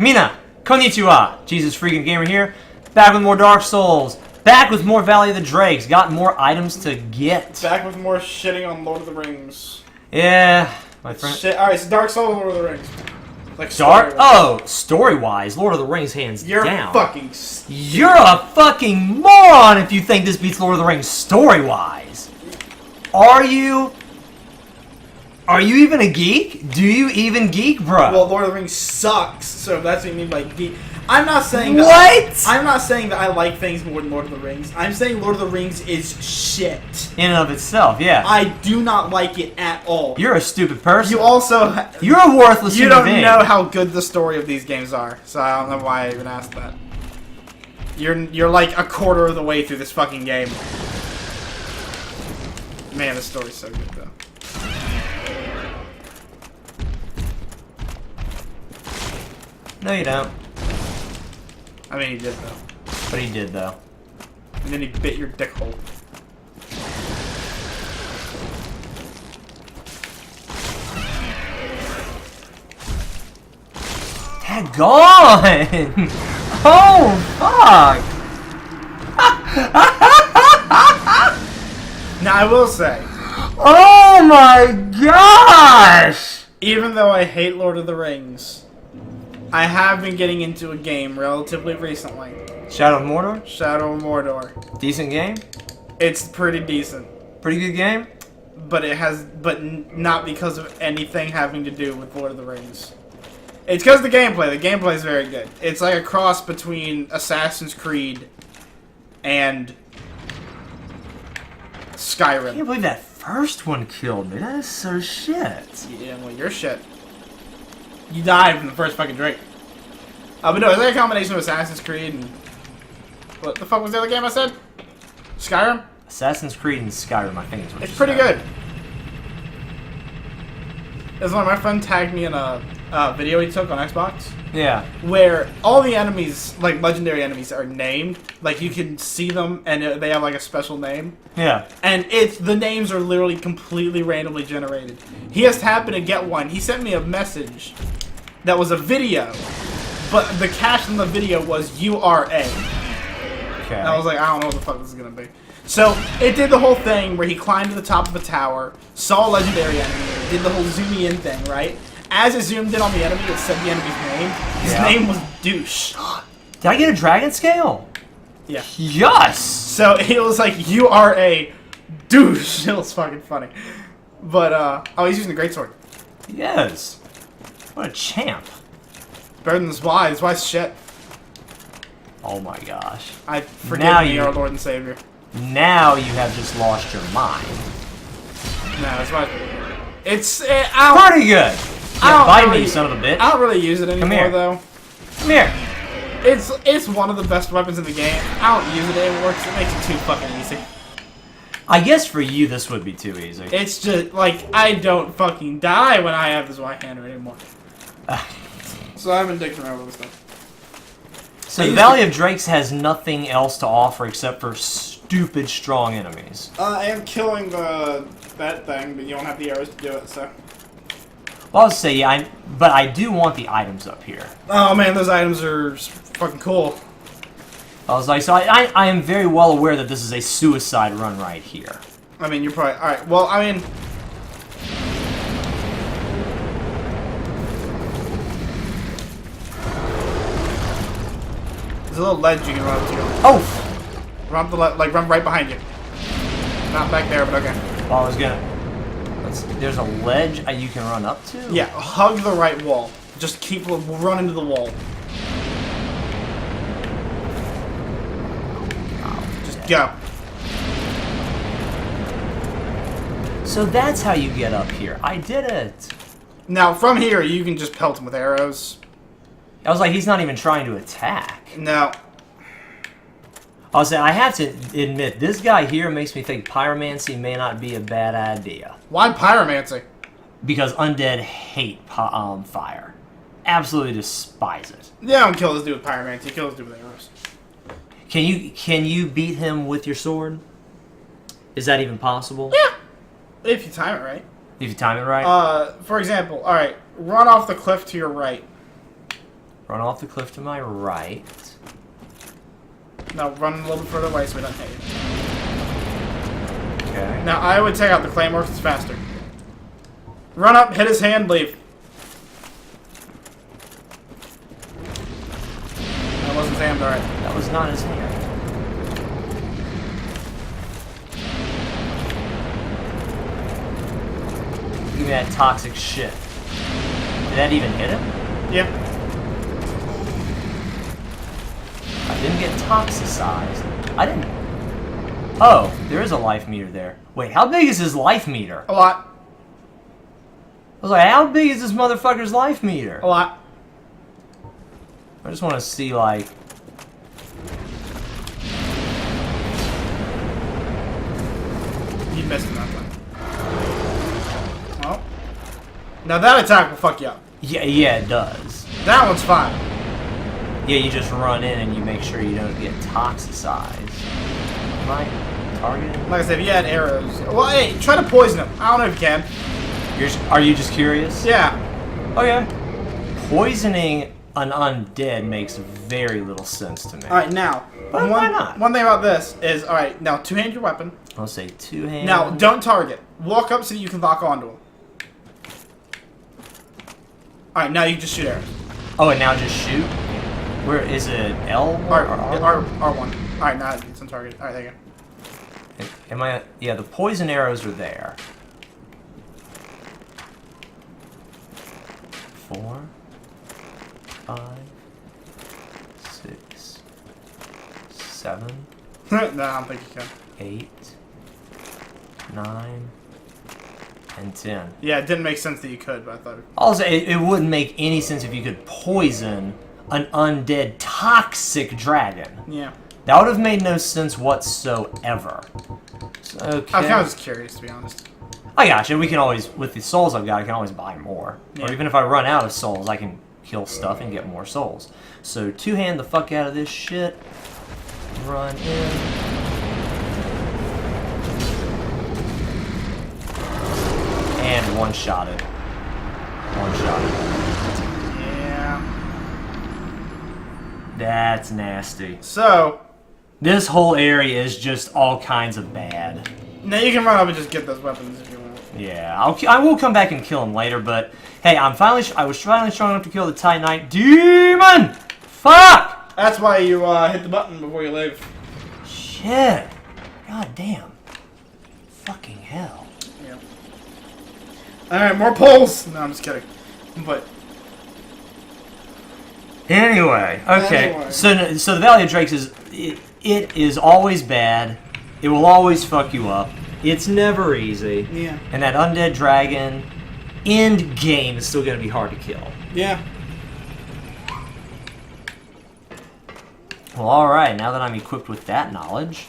Mina, konnichiwa. JesusFreakinGamer here. Back with more Dark Souls. Back with more Valley of the Drakes. Got more items to get. Back with more shitting on Lord of the Rings. Yeah, my friend. Shit. Alright, so Dark Souls, Lord of the Rings. Like Dark? Oh, story-wise, Lord of the Rings hands You're down. fucking. You're a fucking moron if you think this beats Lord of the Rings story-wise. Are you? Are you even a geek? Do you even geek, bro? Well, Lord of the Rings sucks. So if that's what you mean by geek. I'm not saying that. What? I'm not saying that I like things more than Lord of the Rings. I'm saying Lord of the Rings is shit. In and of itself, yeah. I do not like it at all. You're a stupid person. You also. You're a worthless You human don't being. know how good the story of these games are, so I don't know why I even asked that. You're like a quarter of the way through this fucking game. Man, this story's so good though. No, you don't. I mean, he did though. But he did, though. And then he bit your dick hole. Gone! Oh, fuck! Now, I will say, Oh my gosh! even though I hate Lord of the Rings, I have been getting into a game relatively recently. Shadow of Mordor? Shadow of Mordor. Decent game? It's pretty decent. Pretty good game? But it has, not because of anything having to do with Lord of the Rings. It's because of the gameplay. The gameplay is very good. It's like a cross between Assassin's Creed and I Skyrim. can't believe that first one killed me. That is so shit. Yeah, well, you're shit. You died from the first fucking drink. But no, it's like a combination of Assassin's Creed and... What the fuck was the other game I said? Skyrim? Assassin's Creed and Skyrim, I think is what It's you pretty said. good. There's one, my friend tagged me in a video he took on Xbox. Yeah. Where all the enemies, like legendary enemies, are named. Like you can see them and they have like a special name. Yeah. And the names are literally completely randomly generated. He just happened to get one. He sent me a message that was a video, but the caption in the video was URA. Okay. And I was like, I don't know what the fuck this is gonna be. So it did the whole thing where he climbed to the top of a tower, saw a legendary enemy, did the whole zoomy in thing, right? As it zoomed in on the enemy, it said the enemy's name. His name was Douche. Did I get a dragon scale? Yeah. Yes! So it was like URA Douche. It was fucking funny. But oh, he's using the greatsword. Yes. What a champ. Better than this Y. This Y's shit. Oh my gosh. I forgive Now me, you- our Lord and Savior. Now you have just lost your mind. No, that's why. It's I don't, Pretty good. I don't Bite really, me, you son of a bitch. I don't really use it anymore here. though. Come here. It's one of the best weapons in the game. I don't use it anymore because it makes it too fucking easy. I guess for you this would be too easy. It's just like I don't fucking die when I have this Y-hander anymore. So I've been dicking around with this stuff. So the Valley of Drakes has nothing else to offer except for stupid strong enemies. I am killing that thing, but you don't have the arrows to do it, so. Well, I'll say, yeah, but I do want the items up here. Oh man, those items are fucking cool. I was like, so I am very well aware that this is a suicide run right here. I mean, you're probably alright. Well, I mean, there's a little ledge you can run up to. Oh! Run up the like run right behind you. Not back there, but okay. Well, I was gonna... There's a ledge you can run up to? Yeah, hug the right wall. Just keep run into the wall. Just go. So that's how you get up here. I did it. Now from here, you can just pelt him with arrows. I was like, he's not even trying to attack. No. I was saying, I have to admit, this guy here makes me think pyromancy may not be a bad idea. Why pyromancy? Because undead hate fire. Absolutely despise it. Yeah, don't kill this dude with pyromancy. Kill this dude with arrows. Can you beat him with your sword? Is that even possible? Yeah. If you time it right. If you time it right? For example, alright, run off the cliff to your right. Run off the cliff to my right. Now run a little bit further away so we don't hit you. Okay. Now I would take out the claymore 'cause it's faster. Run up, hit his hand, leave. That wasn't his hand, alright. That was not his hand. Give me that toxic shit. Did that even hit him? Yeah. I didn't get toxicized. I didn't... Oh, there is a life meter there. Wait, how big is his life meter? A lot. I was like, how big is this motherfucker's life meter? A lot. I just want to see, like... You missed him that time. Well. Now that attack will fuck you up. Yeah, it does. That one's fine. Yeah, you just run in and you make sure you don't get toxicized. Am I targeting? Like I said, if you had arrows... Well, hey, try to poison him. I don't know if you can. Are you just curious? Yeah. Okay. Poisoning an undead makes very little sense to me. Alright, now. But why not? One thing about this is, alright, now two-hand your weapon. I'll say two-hand. Now, don't target. Walk up so that you can lock onto him. Alright, now you can just shoot arrows. Oh, and now just shoot? Where is it? L? R1. Alright, now it's on target. Alright, there you go. Am I... Yeah, the poison arrows are there. 4, 5, 6, 7, No, I don't think you can. 8, 9, and 10. Yeah, it didn't make sense that you could, but I thought... Also, it wouldn't make any sense if you could poison an undead toxic dragon. Yeah. That would have made no sense whatsoever. So, okay. I was kind of just curious, to be honest. I gotcha. We can always, with the souls I've got, I can always buy more. Yeah. Or even if I run out of souls, I can kill stuff and get more souls. So two-hand the fuck out of this shit. Run in. And one-shotted. One-shotted. Yeah. That's nasty. So... This whole area is just all kinds of bad. Now you can run up and just get those weapons if you want. Yeah, I will come back and kill him later, but hey, I was finally strong enough to kill the Titanite demon! Fuck! That's why you hit the button before you leave. Shit. God damn. Fucking hell. Yeah. Alright, more poles! No, I'm just kidding. But... Anyway, okay. So the Valley of Drakes is... It is always bad. It will always fuck you up. It's never easy. Yeah. And that undead dragon, end game, is still going to be hard to kill. Yeah. Well, alright, now that I'm equipped with that knowledge...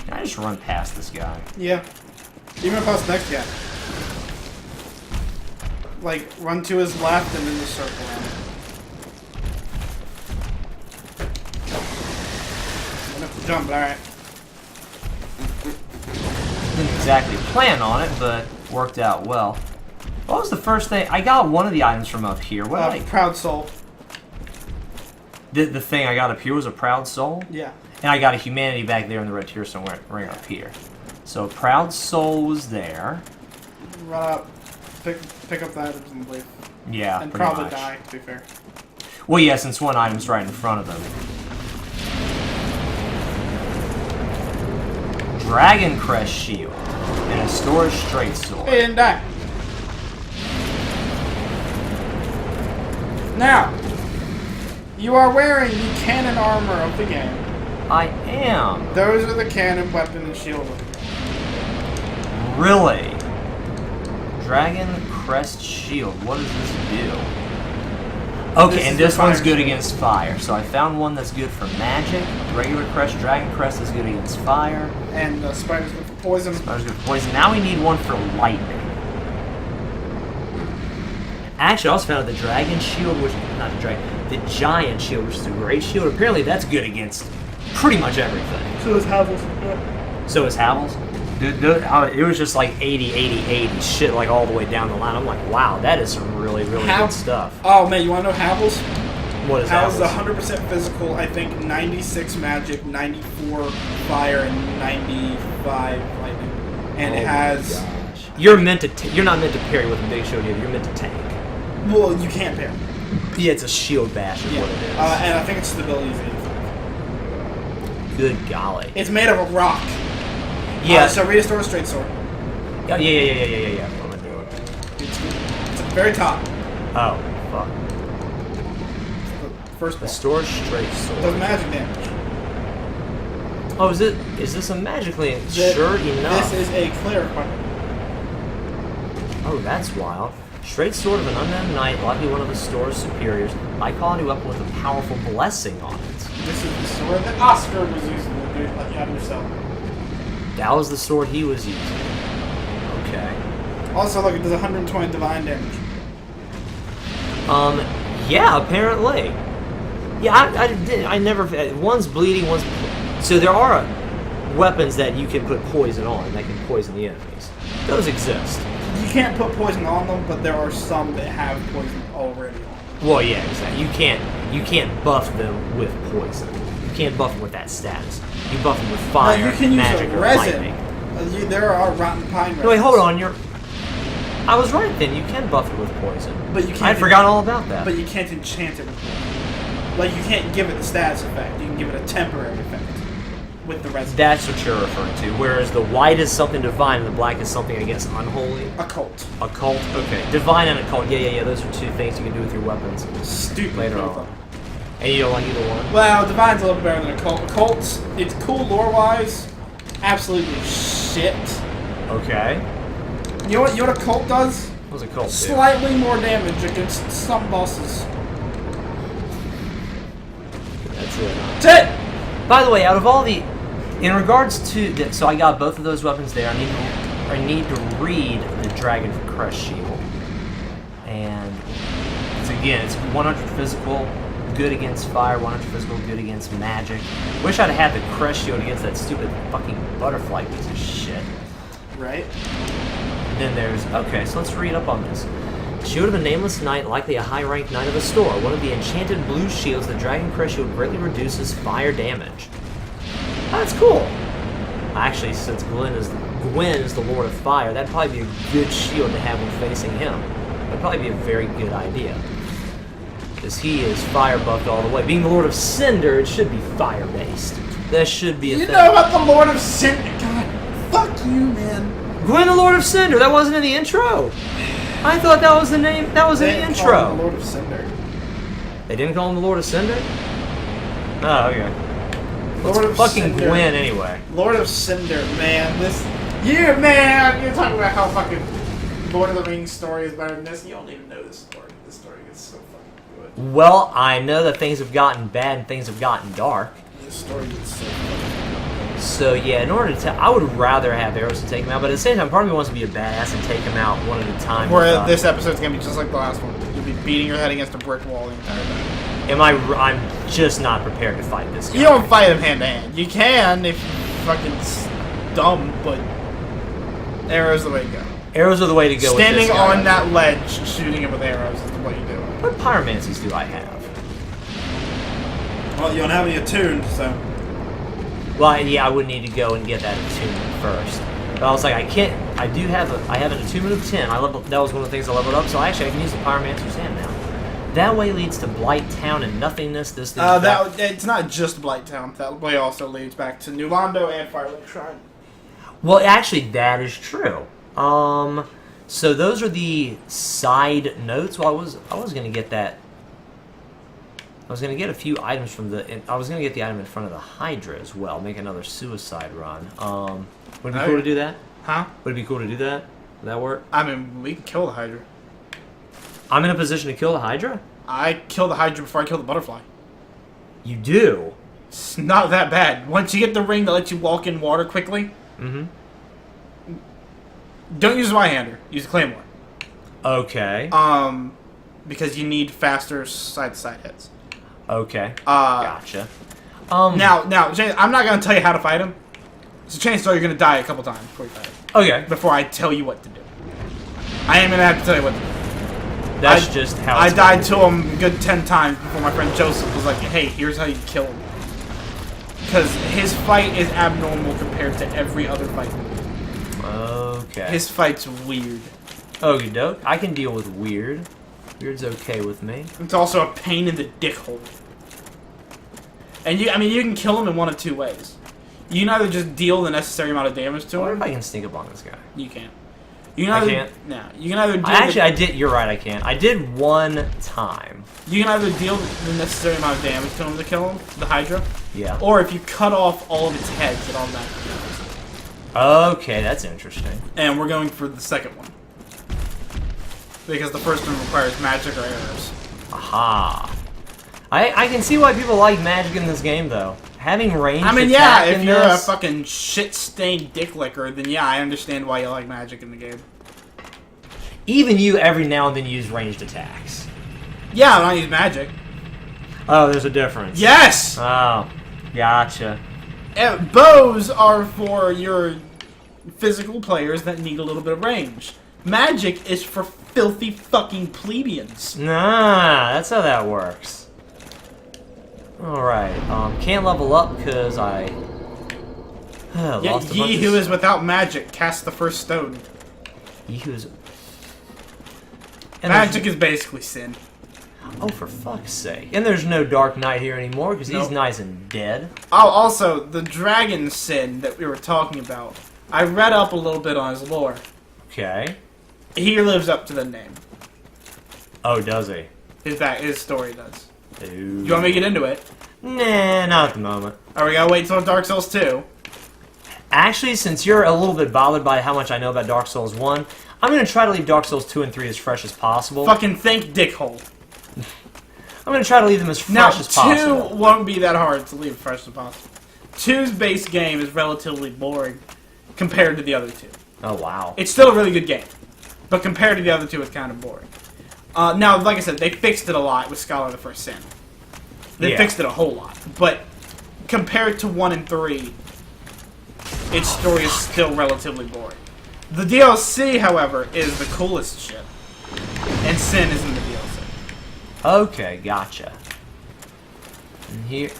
Can I just run past this guy? Yeah. Even past the next guy. Like, run to his left and then just circle around. Jump, alright. Didn't exactly plan on it, but worked out well. What was the first thing? I got one of the items from up here. What did I... Proud Soul. The thing I got up here was a Proud Soul? Yeah. And I got a Humanity back there in the Red Tearstone ring up here. So Proud Soul was there. Run up, pick up the items and leave. Yeah, and pretty probably much. die, to be fair. Well, yeah, since one item's right in front of them. Dragon Crest Shield and a Storage Straight Sword. He didn't die. Now, you are wearing the cannon armor of the game. I am. Those are the cannon, weapon, and shield of the game. Really? Dragon Crest Shield. What does this do? Okay, and this one's good against fire. So I found one that's good for magic. Regular Crest, Dragon Crest is good against fire. And Spider's good for poison. Spider's good for poison. Now we need one for lightning. Actually, I also found the Dragon Shield, which... Not the Dragon. The Giant Shield, which is a great shield. Apparently that's good against pretty much everything. So is Havel's. So is Havel's? It was just like 80, 80, 80 shit like all the way down the line. I'm like, wow, that is some really, really good stuff. Oh man, you want to know Havel's? What is Havel's? Havel's 100% physical. I think 96 magic, 94 fire, and 95 lightning. And it has. Gosh. You're not meant to parry with a big shield. You're meant to tank. Well, you can't parry. Yeah, it's a shield bash is what it is. And I think its stability is 85. Good golly. It's made of a rock. Yeah. So read a story straight sword. Yeah. What am I doing? It's at the very top. Oh, fuck. First The store straight sword. Does magic damage. Oh, is this a magically sure enough? This is a cleric weapon. Oh, that's wild. Straight sword of an unknown knight, likely one of the store's superiors. High quality weapon with a powerful blessing on it. This is the sword that Oscar was using to let you out of yourself. That was the sword he was using. Okay. Also, look, it does 120 divine damage. Yeah, apparently. Yeah, I never. One's bleeding, one's. So there are weapons that you can put poison on that can poison the enemies. Those exist. You can't put poison on them, but there are some that have poison already on them. Well, yeah, exactly. You can't buff them with poison. You can't buff them with that status. You buff them with fire, you can magic, use or resin. lightning. There are rotten pine resins. No, wait, hold on. I was right then. You can buff it with poison. But you can't. I'd forgotten all about that. But you can't enchant it with poison. Like, you can't give it the status effect. You can give it a temporary effect with the resin. That's what you're referring to. Whereas the white is something divine and the black is something, I guess, unholy. Occult. Occult? Okay. Divine and occult. Yeah. Those are two things you can do with your weapons. Stupid. Later on. And you don't like either one? Well, divine's a little bit better than occult. Occult's, it's cool lore-wise. Absolutely shit. Okay. You know what occult does? What's occult do? Slightly more damage against some bosses. That's it. That's it! By the way, out of all the... In regards to... So I got both of those weapons there. I need to read the Dragon Crest Shield. And... It's 100 physical, good against fire, 100 physical, good against magic. Wish I'd had the Crest Shield against that stupid fucking butterfly piece of shit. Right. And then there's... Okay, so let's read up on this. Shield of a nameless knight, likely a high-ranked knight of a store. One of the enchanted blue shields, the Dragon Crest Shield greatly reduces fire damage. Oh, that's cool. Actually, since Gwen is the Lord of Fire, that'd probably be a good shield to have when facing him. That'd probably be a very good idea. Because he is fire buffed all the way. Being the Lord of Cinder, it should be fire-based. That should be a thing. You know about the Lord of Cinder? God, fuck you, man. Gwen the Lord of Cinder, that wasn't in the intro. I thought that was the name. That was in the intro. Call him the Lord of Cinder. They didn't call him the Lord of Cinder? Oh, okay. Lord of fucking Cinder. Gwen anyway. Lord of Cinder, man. You're talking about how fucking Lord of the Rings story is better than this. You don't even know this story. This story is so fucking good. Well, I know that things have gotten bad and things have gotten dark. This story is so fucking good. So yeah, in order to, I would rather have arrows to take him out, but at the same time, part of me wants to be a badass and take him out one at a time. Where this episode's gonna be just like the last one. You'll be beating your head against a brick wall the entire time. I'm just not prepared to fight this guy. You don't fight him hand to hand. You can if you're fucking dumb, but arrows the way to go. Arrows are the way to go. Standing with this guy. on that ledge, shooting him with arrows is the way you do it. What pyromancies do I have? Well, you don't have any attuned, so. Well, yeah, I would need to go and get that attunement first. But I was like, I have an attunement of 10. That was one of the things I leveled up, so actually I can use the Pyromancer's Hand now. That way leads to Blight Town and nothingness. It's not just Blight Town. That way also leads back to New Londo and Firelink Shrine. Well, actually, that is true. So those are the side notes. Well, I was gonna get that. I was gonna get a few items from I was gonna get the item in front of the Hydra as well. Make another suicide run. Would it be cool to do that? Huh? Would it be cool to do that? Would that work? I mean, we can kill the Hydra. I'm in a position to kill the Hydra? I kill the Hydra before I kill the butterfly. You do? It's not that bad. Once you get the ring that lets you walk in water quickly, don't use Y-hander. Use Claymore. Okay. Because you need faster side-to-side hits. Okay. Gotcha. Now, James, I'm not gonna tell you how to fight him. So chances are you're gonna die a couple times before you die. Okay. Before I tell you what to do. I am gonna have to tell you what to do. That's just how I it's died to him a good 10 times before my friend Joseph was like, hey, here's how you kill him. Because his fight is abnormal compared to every other fight. Okay. His fight's weird. Okie doke. I can deal with weird. Weird's okay with me. It's also a pain in the dick hole. And you can kill him in one of two ways. You can either just deal the necessary amount of damage to I wonder him. if I can sneak up on this guy. You can't. You can I either, can't? No. You can either deal I did. You're right, I can. I did one time. You can either deal the necessary amount of damage to him to kill him, the Hydra. Yeah. Or if you cut off all of its heads, it automatically kills. Okay, that's interesting. And we're going for the second one. Because the first one requires magic or arrows. Aha. I can see why people like magic in this game, though. Having ranged I mean, yeah, attack if in you're this, a fucking shit-stained dick licker, then yeah, I understand why you like magic in the game. even you every now and then use ranged attacks. Yeah, I don't use magic. Oh, there's a difference. Yes! Oh, gotcha. Bows are for your physical players that need a little bit of range. Magic is for filthy fucking plebeians. Nah, that's how that works. Alright, can't level up because I lost a bunch Ye of who is without magic, cast the first stone. Ye who is... Magic is basically sin. Oh, for fuck's sake. And there's no Dark Knight here anymore because he's nice and dead. Oh, also, the dragon sin that we were talking about. I read up a little bit on his lore. Okay. He lives up to the name. Oh, does he? His story does. Ooh. You want me to get into it? Nah, not at the moment. Or we gotta wait till Dark Souls 2? Actually, since you're a little bit bothered by how much I know about Dark Souls 1, I'm going to try to leave Dark Souls 2 and 3 as fresh as possible. Fucking think, dickhole. I'm going to try to leave them as fresh Now, as possible. 2 won't be that hard to leave fresh as possible. 2's base game is relatively boring compared to the other two. Oh, wow. It's still a really good game, but compared to the other two, it's kind of boring. Now, like I said, they fixed it a lot with Scholar of the First Sin. They fixed it a whole lot, but compared to 1 and 3, its story is still relatively boring. The DLC, however, is the coolest shit, and Sin is in the DLC. Okay, gotcha. And here...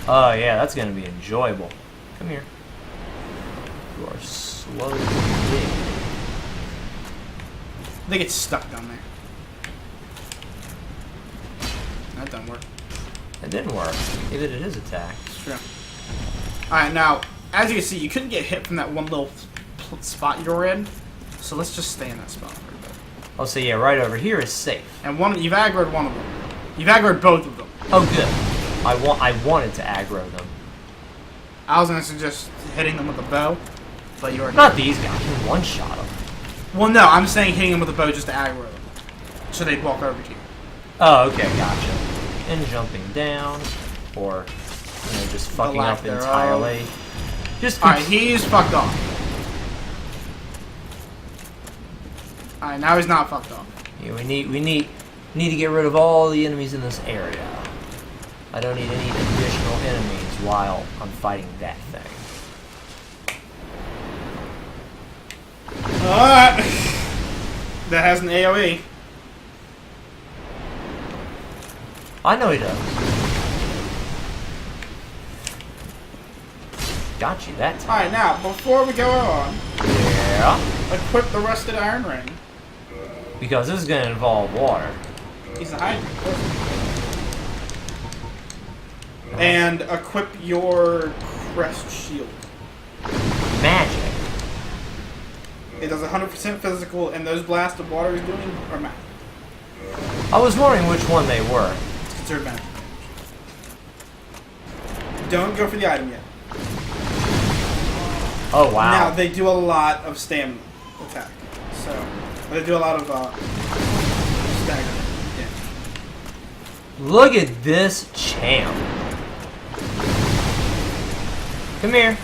Oh, yeah, that's going to be enjoyable. Come here. You are slow to dig. They get stuck down there. That doesn't work. It didn't work. Neither did his attack. It's true. Alright, now, as you can see, you couldn't get hit from that one little spot you're in, so let's just stay in that spot for a bit. Oh, so yeah, right over here is safe. And you've aggroed one of them. You've aggroed both of them. Oh, good. I wanted to aggro them. I was gonna suggest hitting them with a bow, but you already... Not these guys. You one-shot them. Well, no, I'm saying hitting them with a bow just to aggro them. So they'd walk over to you. Oh, okay, gotcha. And jumping down, or, you know, just fucking lack up thereof. entirely. Just Alright, he's fucked off. Alright, now he's not fucked off. Yeah, we need to get rid of all the enemies in this area. I don't need any additional enemies while I'm fighting that thing. Alright. That has an AoE. I know he does. Got you that time. Alright, now, before we go on, Yeah. equip the rusted iron ring. Because this is going to involve water. He's a Hydra. And equip your crest shield. Magic. It does 100% physical, and those blasts of water he's doing are magic. I was wondering which one they were. It's considered magic. Don't go for the item yet. Oh, wow. Now, they do a lot of stamina attack. So, they do a lot of stagger. Yeah. Look at this champ. Come here.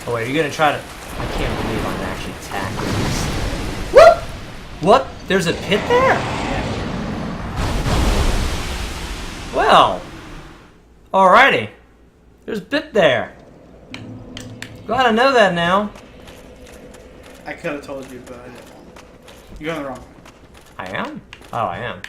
Oh, wait, are you going to try to... I can't believe I'm actually tackling this thing. Whoop! What? There's a pit there? Well, Alrighty. There's Bit there. Glad I know that now. I could have told you, but I didn't. You're going the wrong way. I am? Oh, I am.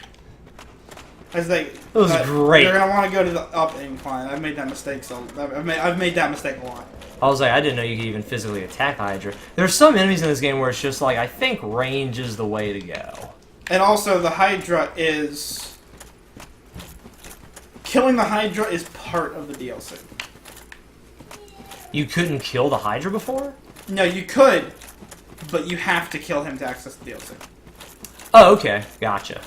I was like, It was great. You're gonna want to go to the up incline. I've made that mistake, so I've made that mistake a lot. I was like, I didn't know you could even physically attack Hydra. There's some enemies in this game where it's just like, I think range is the way to go. And also, the Hydra is... Killing the Hydra is part of the DLC. You couldn't kill the Hydra before? No, you could, but you have to kill him to access the DLC. Oh, okay. Gotcha.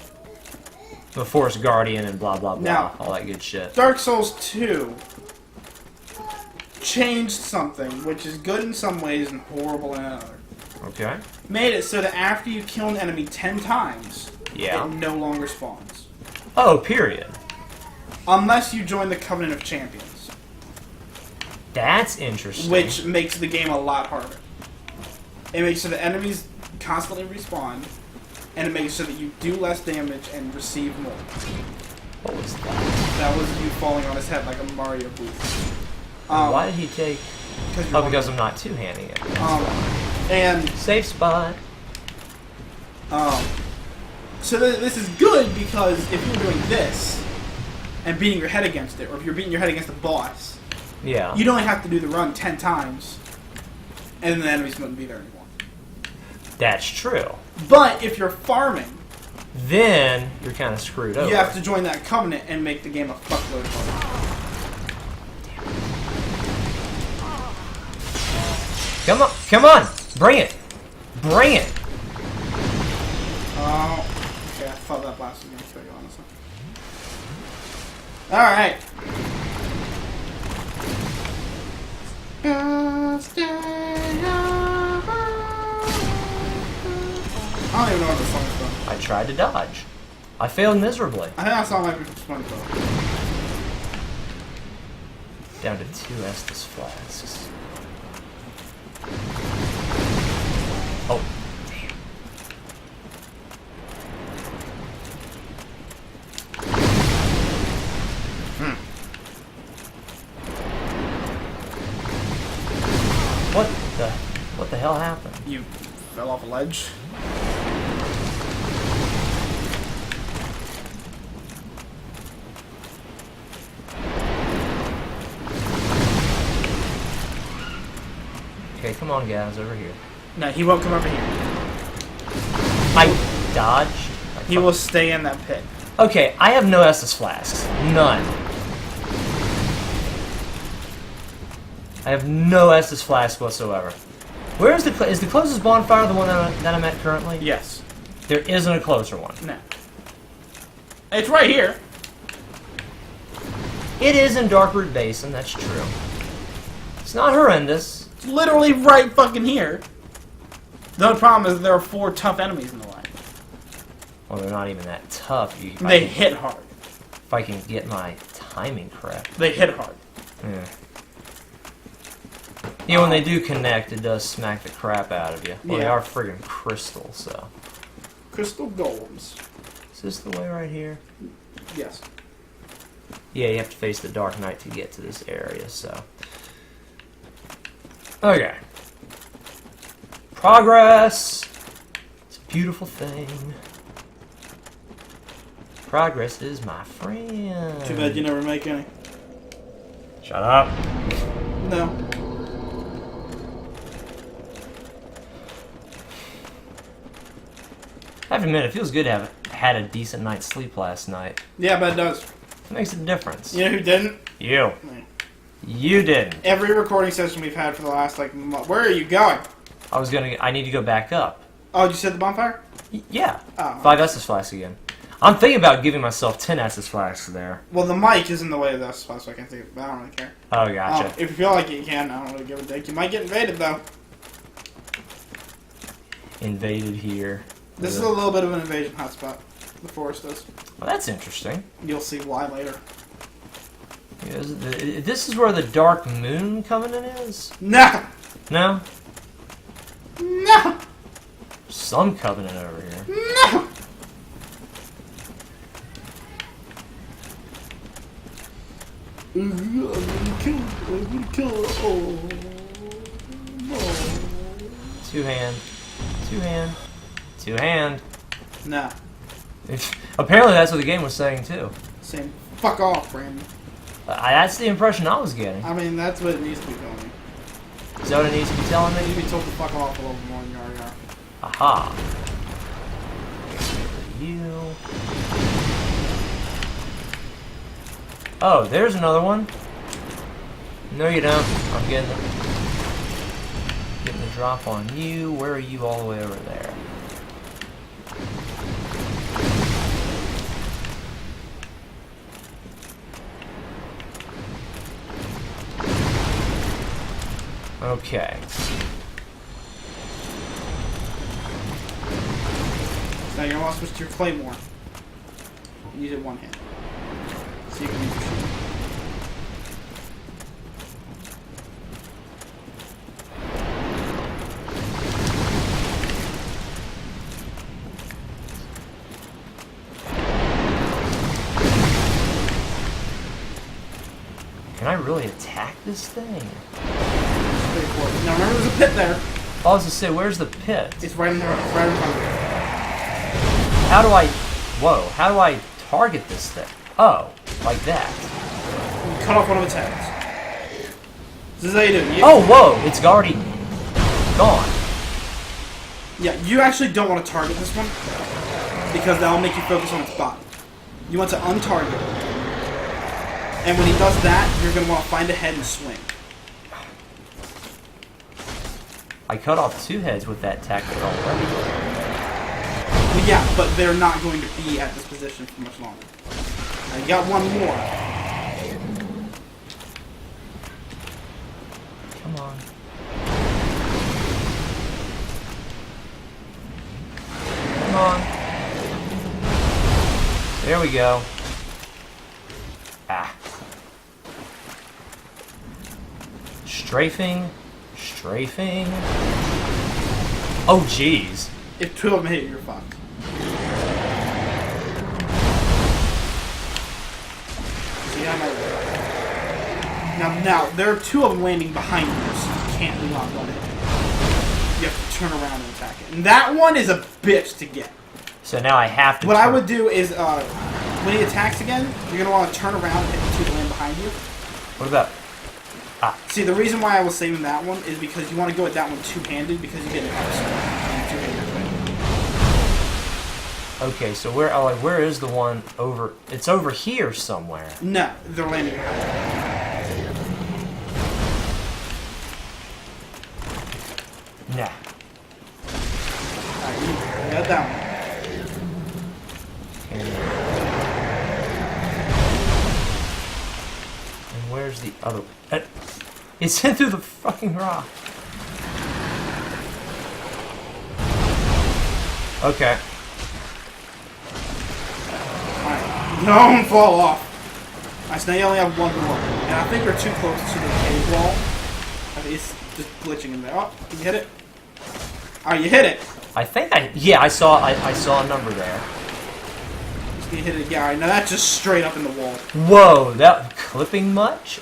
The Force Guardian and blah, blah, blah. Now, all that good shit. Dark Souls 2 changed something, which is good in some ways and horrible in another. Okay. Made it so that after you kill an enemy 10 times, Yeah. it no longer spawns. Oh, period. Unless you join the Covenant of Champions. That's interesting. Which makes the game a lot harder. It makes so that enemies constantly respawn, and it makes so that you do less damage and receive more. What was that? That was you falling on his head like a Mario boost. Why did he take... you're because I'm not two-handing it. And... Safe spot. So this is good because if you're doing this, and beating your head against it, or if you're beating your head against a boss, Yeah. you'd only have to do the run 10 times, and then the enemies wouldn't be there anymore. That's true. But if you're farming, Then you're kind of screwed over. you have to join that Covenant and make the game a fuckload harder. Come on, come on! Bring it! Bring it! Oh, okay, I thought that blast was going to kill you, honestly. Alright. I don't even know what the song's from. I tried to dodge. I failed miserably. I think that song might be from SpongeBob. Down to 2 Estus flasks. Oh, damn. What the hell happened? You fell off a ledge. Okay, come on, guys, over here. No, he won't come over here. I dodged. He will stay in that pit. Okay, I have no Estus flasks. None. I have no Estus flasks whatsoever. Where is the closest bonfire the one that I'm at currently? Yes. There isn't a closer one. No. It's right here. It is in Darkroot Basin, that's true. It's not horrendous. It's literally right fucking here. The only problem is there are 4 tough enemies in the way. Well, they're not even that tough. They hit hard. If I can get my timing correct. They hit hard. Yeah. Yeah, when they do connect, it does smack the crap out of you. Well, they Yeah. are friggin' crystal, so. Crystal golems. Is this the way right here? Yes. Yeah, you have to face the Dark Knight to get to this area, so. Okay. Progress! It's a beautiful thing. Progress is my friend. Too bad you never make any. Shut up. No. I have to admit, it feels good to have had a decent night's sleep last night. Yeah, but it does. It makes a difference. You know who didn't? You. Me. You didn't. Every recording session we've had for the last, like, month. Where are you going? I need to go back up. Oh, did you set the bonfire? Yeah. Oh. 5 Estus flasks again. I'm thinking about giving myself 10 Estus flasks there. Well, the mic is in the way of this spot, so I can't think of it. I don't really care. Oh, gotcha. If you feel like it, you can. I don't really give a dick. You might get invaded, though. Invaded here. This is a little bit of an invasion hotspot. The forest is. Well, that's interesting. You'll see why later. Yeah, this is where the Dark Moon Covenant is? No! No? No! Some Covenant over here. No! I'm gonna kill her. Oh. Two hand. Two hand. Two hand. Nah. Apparently that's what the game was saying too. Saying, fuck off, Brandon. That's the impression I was getting. I mean, that's what it needs to be telling me. Is that what it needs to be telling You me? need to be told to fuck off a little more than you already are. Aha. You. Oh, there's another one. No, you don't. I'm getting the drop on you. Where are you all the way over there? Okay. Now you're gonna switch to your claymore. Use it one hand. So you can use your shield. Can I really attack this thing? Now remember, there's a pit there. I was to say, where's the pit? It's right in there, right in front of you. How do I... Whoa, how do I target this thing? Oh, like that. You cut off one of its heads. This is how you do it. Oh, whoa, it's already gone. Yeah, you actually don't want to target this one because that'll make you focus on its body. You want to untarget it. And when he does that, you're going to want to find a head and swing. I cut off two heads with that tactic already. Well, yeah, but they're not going to be at this position for much longer. Now, you got one more. Come on. Come on. There we go. Ah. Strafing. Strafing. Oh, jeez. If two of them hit, you're fucked. See how now there are two of them landing behind you, so you can't relock one hit. You have to turn around and attack it. And that one is a bitch to get. So now I have to. What I would do is, when he attacks again, you're gonna want to turn around and hit the two that land behind you. What about? Ah. See, the reason why I was saving that one is because you want to go at that one two-handed because you get an upside. Okay, so where? Oh, like, where is the one over? It's over here somewhere. No, they're landing behind you. Nah. Alright, you got that one. And where's the other? It's in through the fucking rock. Okay. Alright, don't fall off. Alright, so now you only have one more. And I think we're too close to the cave wall. I think it's just glitching in there. Oh, you hit it? Alright, you hit it. I think I saw a number there. You hit it again. Alright, now that's just straight up in the wall. Whoa, that clipping much?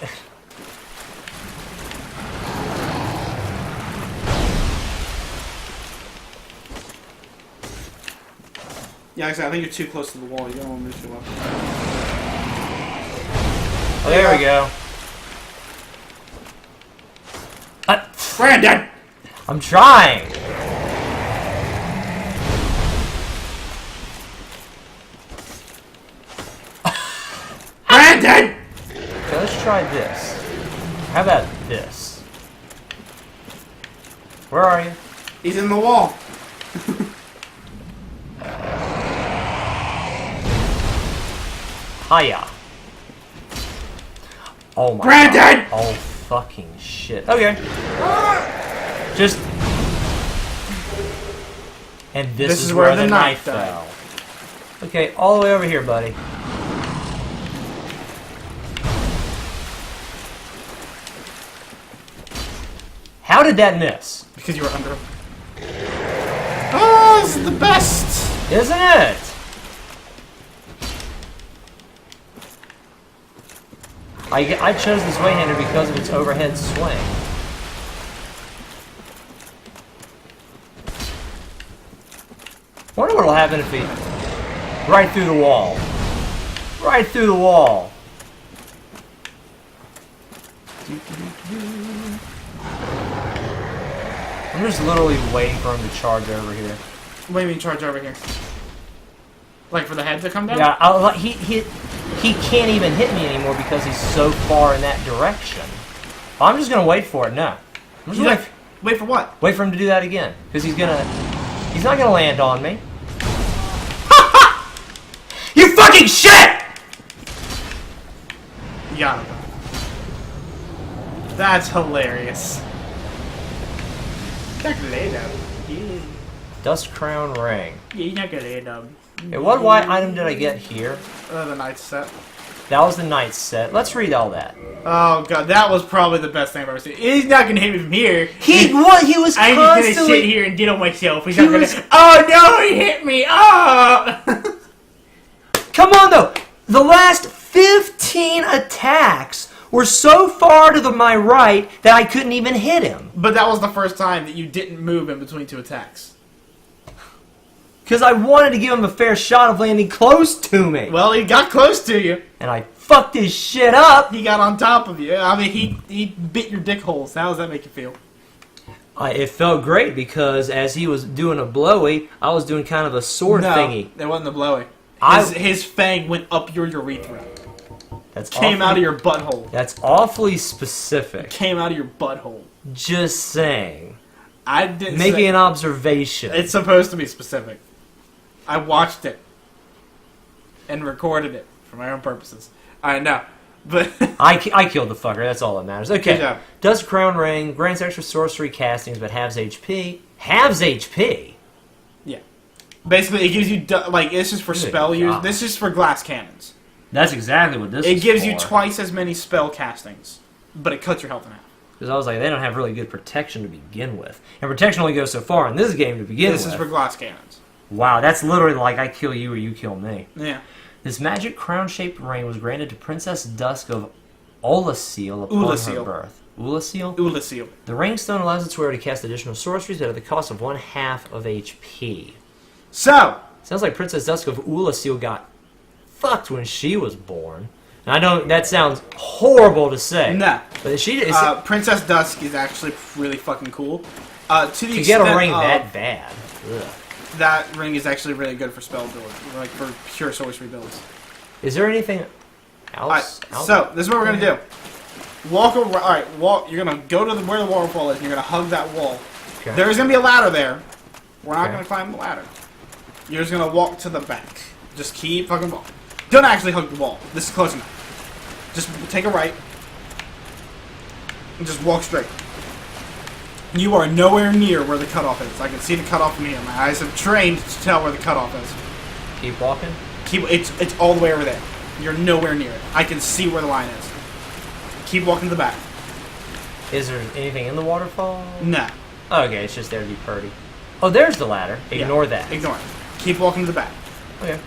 Yeah, like I said, I think you're too close to the wall. You don't want to move too much. Oh, there we go. Brandon! I'm trying. Brandon! Okay, let's try this. How about this? Where are you? He's in the wall. Hiya. Oh my Brandon! God. Oh fucking shit. Okay. Just. And this is where the knife fell. Okay, all the way over here, buddy. How did that miss? Because you were under him. Oh, this is the best! Isn't it? I chose this way-hander because of its overhead swing. Wonder what'll happen if he... Right through the wall. Right through the wall. I'm just literally waiting for him to charge over here. What do you mean charge over here? Like for the head to come down? Yeah, he can't even hit me anymore because he's so far in that direction. I'm just gonna wait for it. No. I'm just gonna wait for what? Wait for him to do that again. Because he's not gonna land on me. You fucking shit! You got him. That's hilarious. Not gonna lay down. Yeah. Dust Crown Ring. Yeah, you're not gonna lay down. Hey, what white item did I get here? The Knight set. That was the Knight set. Let's read all that. Oh god, that was probably the best thing I've ever seen. He's not gonna hit me from here. He was I'm constantly... just gonna sit here and diddle myself. He's not gonna... Oh no, he hit me! Oh! Come on though! The last 15 attacks were so far to my right that I couldn't even hit him. But that was the first time that you didn't move in between two attacks. Because I wanted to give him a fair shot of landing close to me. Well, he got close to you. And I fucked his shit up. He got on top of you. I mean, he bit your dick holes. How does that make you feel? It felt great because as he was doing a blowy, I was doing kind of a sword thingy. It wasn't the blowy. His fang went up your urethra. Came out of your butthole. That's awfully specific. Came out of your butthole. Just saying. I didn't Making an observation. It's supposed to be specific. I watched it. And recorded it for my own purposes. I know. But I killed the fucker. That's all that matters. Okay. Good job. Dust Crown Ring. Grants extra sorcery castings but halves HP. Halves HP? Yeah. Basically, it gives you... Like, this is for spell use. This is for glass cannons. That's exactly what this is It gives for. you twice as many spell castings. But it cuts your health in half. Because I was like, they don't have really good protection to begin with. And protection only goes so far in this game to begin with. This is for glass cannons. Wow, that's literally like I kill you or you kill me. Yeah. This magic crown-shaped ring was granted to Princess Dusk of Ulasil upon her birth. Ulasil? Ulasil. The ring stone allows its wearer to cast additional sorceries that are the cost of 1/2 of HP. So! Sounds like Princess Dusk of Ulasil got fucked when she was born. And I know that sounds horrible to say. Nah. But she is... Princess Dusk is actually really fucking cool. To get a ring that bad. Ugh. That ring is actually really good for spell builds, like for pure sorcery builds. Is there anything else? So this is what we're gonna do. Walk around. All right, walk. You're gonna go to where the waterfall is. And you're gonna hug that wall. Okay. There is gonna be a ladder there. We're not gonna climb the ladder. You're just gonna walk to the back. Just keep fucking walking. Don't actually hug the wall. This is close enough. Just take a right and just walk straight. You are nowhere near where the cutoff is. I can see the cutoff from here. My eyes have trained to tell where the cutoff is. Keep walking? It's all the way over there. You're nowhere near it. I can see where the line is. Keep walking to the back. Is there anything in the waterfall? No. Okay, it's just there to be purdy. Oh, there's the ladder. Ignore that. Ignore it. Keep walking to the back. Okay.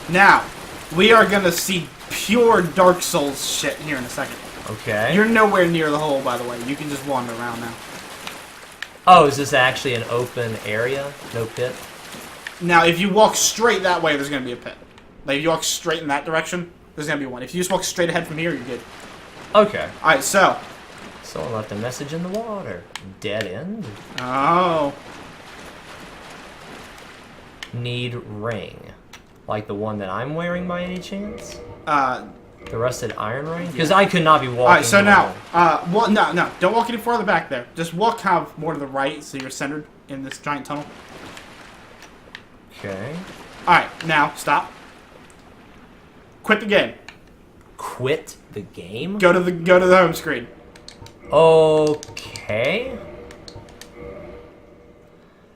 Now, we are going to see pure Dark Souls shit here in a second. Okay. You're nowhere near the hole, by the way. You can just wander around now. Oh, is this actually an open area? No pit? Now, if you walk straight that way, there's going to be a pit. Like, if you walk straight in that direction, there's going to be one. If you just walk straight ahead from here, you're good. Okay. Alright, so. Someone left a message in the water. Dead end? Oh. Need ring. Like the one that I'm wearing by any chance? The rusted iron ring? Because I could not be walking. Alright, so now, well, no, don't walk any farther back there. Just walk kind of more to the right so you're centered in this giant tunnel. Okay. Alright, now, stop. Quit the game. Quit the game? Go to the home screen. Okay.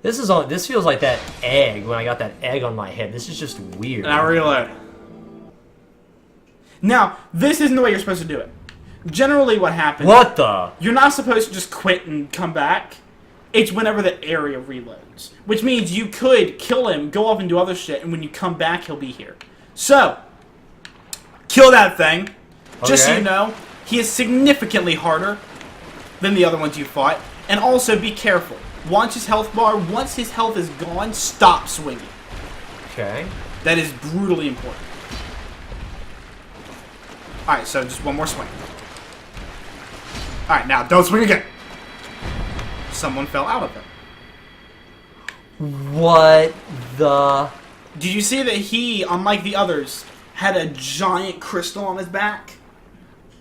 This feels like that egg when I got that egg on my head. This is just weird. Now reload. Now, this isn't the way you're supposed to do it. Generally what happens... What the? You're not supposed to just quit and come back. It's whenever the area reloads. Which means you could kill him, go off and do other shit, and when you come back, he'll be here. So, Kill that thing. Just so Okay. you know, he is significantly harder than the other ones you fought. And also, be careful. Once his health is gone, stop swinging. Okay. That is brutally important. Alright, so just one more swing. Alright, now don't swing again. Someone fell out of it. What the... Did you see that he, unlike the others, had a giant crystal on his back?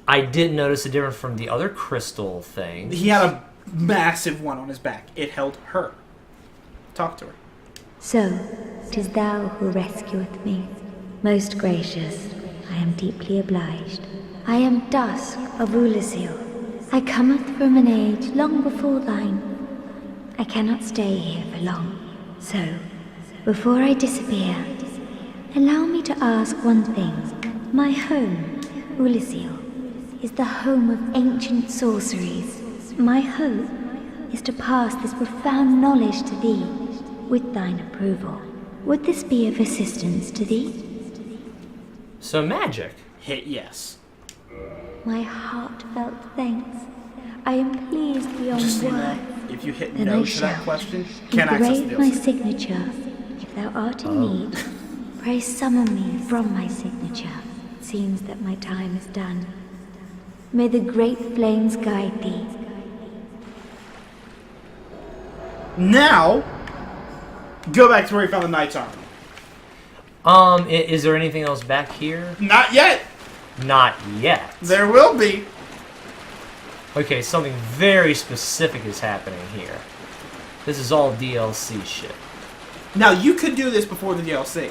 I didn't notice a difference from the other crystal thing. He had a massive one on his back. It held her. Talk to her. So, 'tis thou who rescueth me. Most gracious, I am deeply obliged. I am Dusk of Ulasil. I cometh from an age long before thine. I cannot stay here for long. So, before I disappear, allow me to ask one thing. My home, Ulasil, is the home of ancient sorceries. My hope is to pass this profound knowledge to thee, with thine approval. Would this be of assistance to thee? So magic. Hit yes. My heartfelt thanks. I am pleased beyond Just so you know, words. if you hit Then no I to that shall question, can't access the engrave my DLC. signature. If thou art in need, pray summon me from my signature. It seems that my time is done. May the great flames guide thee. Now, go back to where you found the knight's armor. Is there anything else back here? Not yet. Not yet. There will be. Okay, something very specific is happening here. This is all DLC shit. Now, you could do this before the DLC,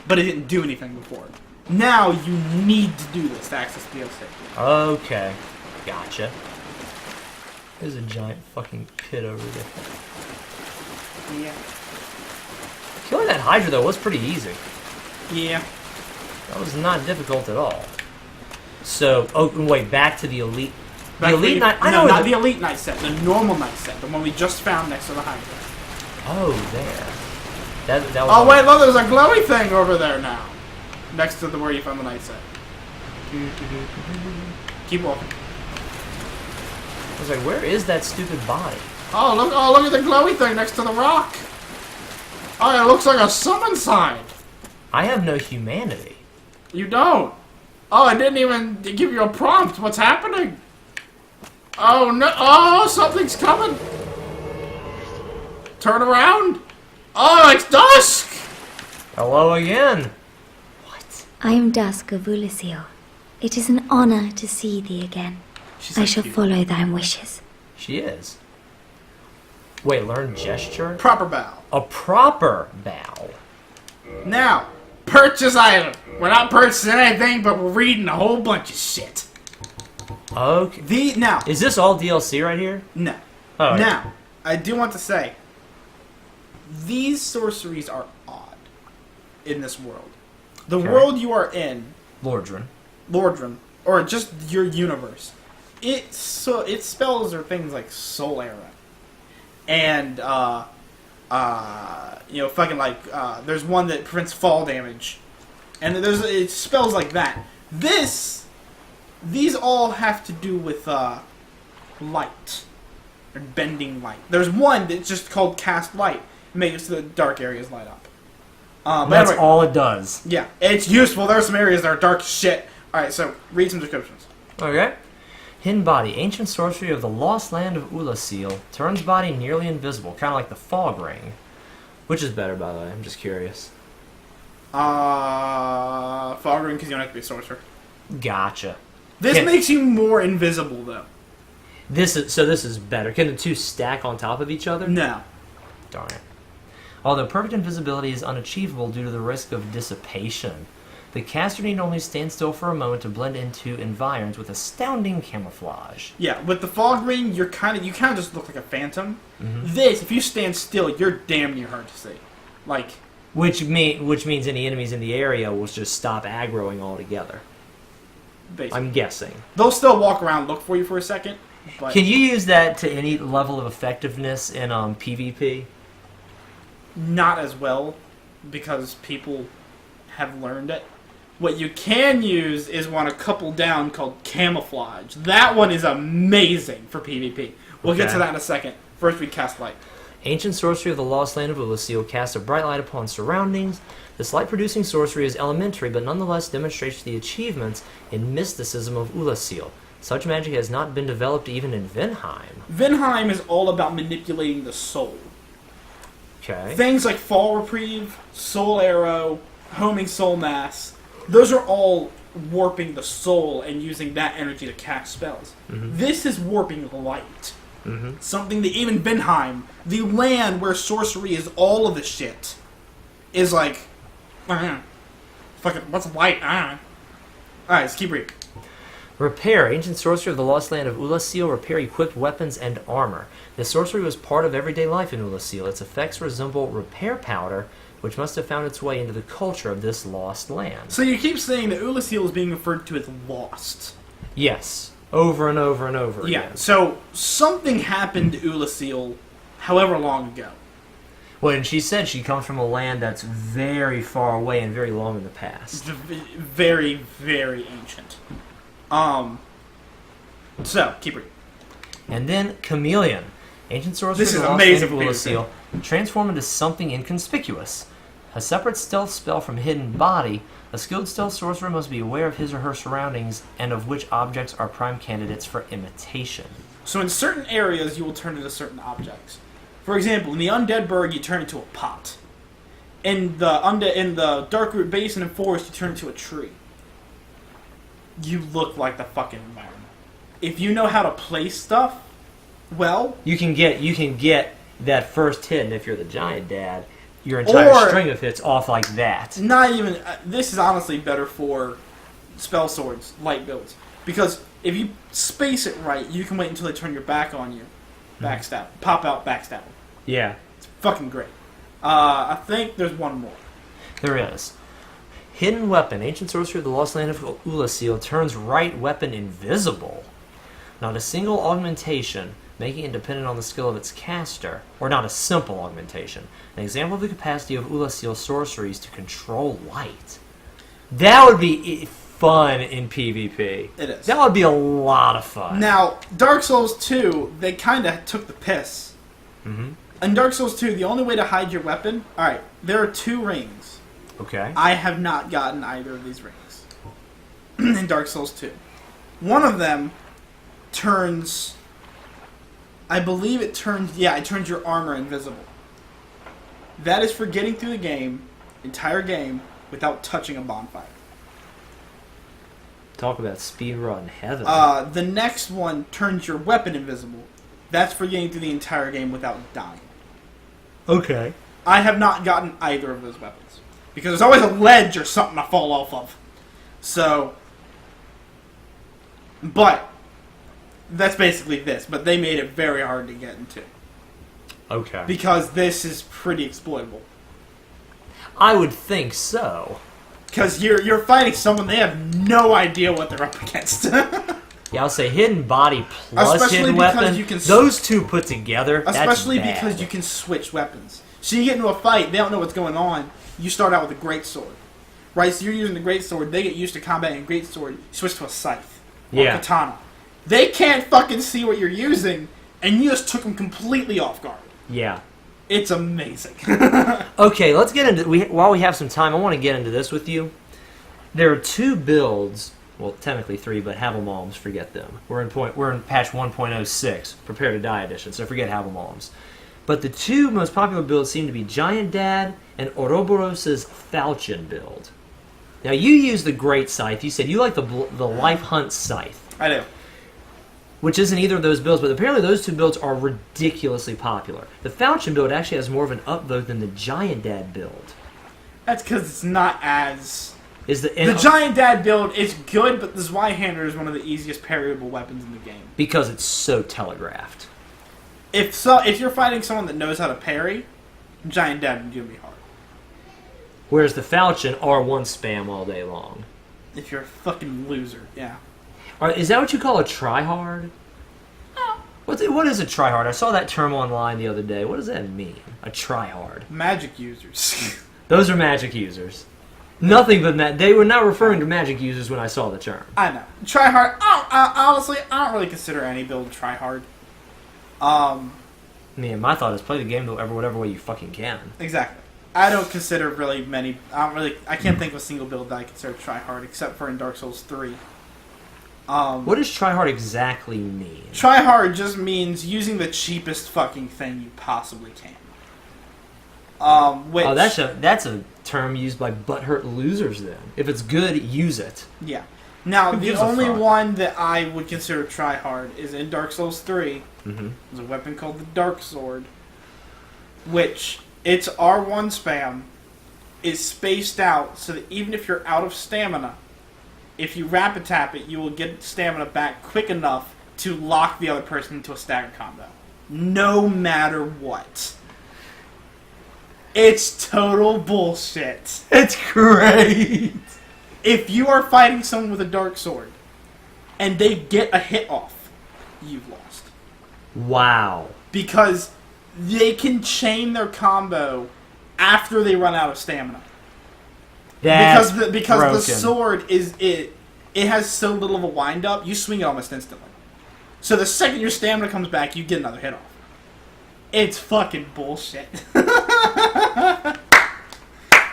but it didn't do anything before. Now, you need to do this to access the DLC. Okay. Gotcha. There's a giant fucking pit over there. Yeah. Killing that Hydra, though, was pretty easy. Yeah. That was not difficult at all. So, oh, wait, back to the Elite... The Back to Elite Knight... I no, know not the Elite Knight set. The normal Knight set. The one we just found next to the Hydra. Oh, there. That was Oh, wait, look, there's a glowy thing over there now. Next to the where you found the Knight set. Keep walking. I was like, where is that stupid body? Oh, look at the glowy thing next to the rock. Oh, it looks like a summon sign. I have no humanity. You don't. Oh, it didn't even give you a prompt. What's happening? Oh, no. Oh, something's coming. Turn around. Oh, it's Dusk. Hello again. What? I am Dusk of Ulasil. It is an honor to see thee again. I shall follow thine wishes. She is. Wait, learn gesture? Proper bow. A proper bow. Now, purchase item. We're not purchasing anything, but we're reading a whole bunch of shit. Okay. Now. Is this all DLC right here? No. Oh, Now, I do want to say, these sorceries are odd in this world. The Okay. world you are in, Lordran. or just your universe, its spells are things like Soul Arrow, and fucking like there's one that prevents fall damage, and it's spells like that. These all have to do with light or bending light. There's one that's just called Cast Light, makes the dark areas light up. But That's anyway, all it does. yeah, it's useful. There are some areas that are dark as shit. Alright, so read some descriptions. Okay. Hidden body. Ancient sorcery of the lost land of Ulasil. Turns body nearly invisible. Kind of like the fog ring. Which is better, by the way? I'm just curious. Fog ring because you don't have to be a sorcerer. Gotcha. This makes you more invisible, though. This is better. Can the two stack on top of each other? No. Darn it. Although perfect invisibility is unachievable due to the risk of dissipation, the caster need only stand still for a moment to blend into environs with astounding camouflage. Yeah, with the fog ring, you kind of just look like a phantom. Mm-hmm. This, if you stand still, you're damn near hard to see. Like, Which means any enemies in the area will just stop aggroing altogether. basically. I'm guessing. They'll still walk around, look for you for a second. But Can you use that to any level of effectiveness in PvP? not as well, because people have learned it. What you can use is one a couple down called Camouflage. That one is amazing for PvP. We'll get to that in a second. First, we cast Light. Ancient sorcery of the Lost Land of Ulasil casts a bright light upon surroundings. This light-producing sorcery is elementary, but nonetheless demonstrates the achievements in mysticism of Ulasil. Such magic has not been developed even in Vinheim. Vinheim is all about manipulating the soul. Okay. Things like Fall Reprieve, Soul Arrow, Homing Soul Mass, those are all warping the soul and using that energy to cast spells. This is warping light. Something that even Vinheim, the land where sorcery is all of the shit, is like, fucking, what's light? Alright, let's keep reading. Repair. Ancient sorcery of the Lost Land of Ulasil. Repair equipped weapons and armor. This sorcery was part of everyday life in Ulasil. Its effects resemble repair powder, which must have found its way into the culture of this lost land. So you keep saying that Ulasil is being referred to as lost. Yes. Over and over and over Yeah, again. so something happened to Ulasil however long ago. Well, and she said she comes from a land that's very far away and very long in the past. Very, very ancient. So, keep reading. And then Chameleon. Ancient sorcery This of is the Lost Land amazing of for you to Ulasil. Transform into something inconspicuous. A separate stealth spell from Hidden Body. A skilled stealth sorcerer must be aware of his or her surroundings and of which objects are prime candidates for imitation. So in certain areas, you will turn into certain objects. For example, in the Undead Burg, you turn into a pot. In the Darkroot Basin and Forest, you turn into a tree. You look like the fucking environment. If you know how to place stuff, well... You can get that first hit, and if you're the Giant Dad, your entire string of hits off like that. Not even... this is honestly better for spell swords, light builds. Because if you space it right, you can wait until they turn your back on you. Backstab. Pop out, backstab. Yeah. It's fucking great. I think there's one more. There is. Hidden Weapon. Ancient sorcery of the Lost Land of Ulasil turns right weapon invisible. Not a single augmentation, making it dependent on the skill of its caster, or not a simple augmentation. An example of the capacity of Ulasil sorceries to control light. That would be fun in PvP. It is. That would be a lot of fun. Now, Dark Souls 2, they kind of took the piss. In Dark Souls 2, the only way to hide your weapon... Alright, there are 2 rings. Okay. I have not gotten either of these rings in Dark Souls 2. One of them turns... I believe it turns... Yeah, it turns your armor invisible. That is for getting through the entire game, without touching a bonfire. Talk about speedrun heaven. The next one turns your weapon invisible. That's for getting through the entire game without dying. Okay. I have not gotten either of those weapons. Because there's always a ledge or something to fall off of. So... But... That's basically this. But they made it very hard to get into. Okay. Because this is pretty exploitable. I would think so. Because you're fighting someone, they have no idea what they're up against. Yeah, I'll say Hidden Body plus Especially Hidden because Weapon. you can Those two put together, Especially that's bad. because you can switch weapons. So you get into a fight, they don't know what's going on. You start out with a greatsword. Right, so you're using the greatsword, they get used to combating a greatsword, you switch to a scythe. Or katana. They can't fucking see what you're using, and you just took them completely off guard. Yeah. It's amazing. Okay, let's get into... while we have some time, I want to get into this with you. There are 2 builds... Well, technically 3, but Havelmalms, forget them. We're in patch 1.06, Prepare to Die edition, so forget Havelmalms. But the 2 most popular builds seem to be Giant Dad and Ouroboros' Falchion build. Now, you use the Great Scythe. You said you like the Life Hunt Scythe. I do. Which isn't either of those builds, but apparently those 2 builds are ridiculously popular. The Falchion build actually has more of an upvote than the Giant Dad build. That's because it's not as... The Giant Dad build is good, but the Zweihander is one of the easiest parryable weapons in the game. Because it's so telegraphed. If you're fighting someone that knows how to parry, Giant Dad is going to be hard. Whereas the Falchion, R1 spam all day long. If you're a fucking loser, yeah. Is that what you call a tryhard? What is a tryhard? I saw that term online the other day. What does that mean? A tryhard. Magic users. Those are magic users. Nothing but that. They were not referring to magic users when I saw the term. I know. Try hard. Honestly, I don't really consider any build try hard. Man, my thought is play the game whatever way you fucking can. Exactly. I don't consider really many. I can't think of a single build that I consider try hard except for in Dark Souls 3. What does try hard exactly mean? Try hard just means using the cheapest fucking thing you possibly can. Which, that's a term used by butthurt losers. Then, if it's good, use it. Yeah. Now, Who the gives a only fuck? one that I would consider try hard is in Dark Souls 3. Mm-hmm. There's a weapon called the Dark Sword, which its R1 spam is spaced out so that even if you're out of stamina, if you rapid tap it, you will get stamina back quick enough to lock the other person into a stagger combo. No matter what. It's total bullshit. It's great. If you are fighting someone with a dark sword and they get a hit off, you've lost. Wow. Because they can chain their combo after they run out of stamina. That's because broken. the sword it has so little of a wind up, you swing it almost instantly. So the second your stamina comes back, you get another hit off. It's fucking bullshit.